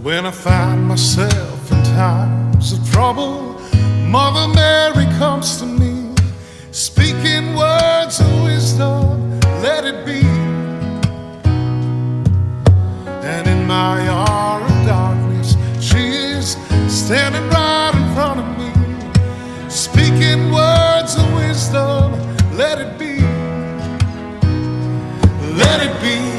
When I find myself in times of trouble, Mother Mary comes to me, speaking words of wisdom, let it be. And in my hour of darkness, she is standing right in front of me, speaking words of wisdom, let it be. Let it be.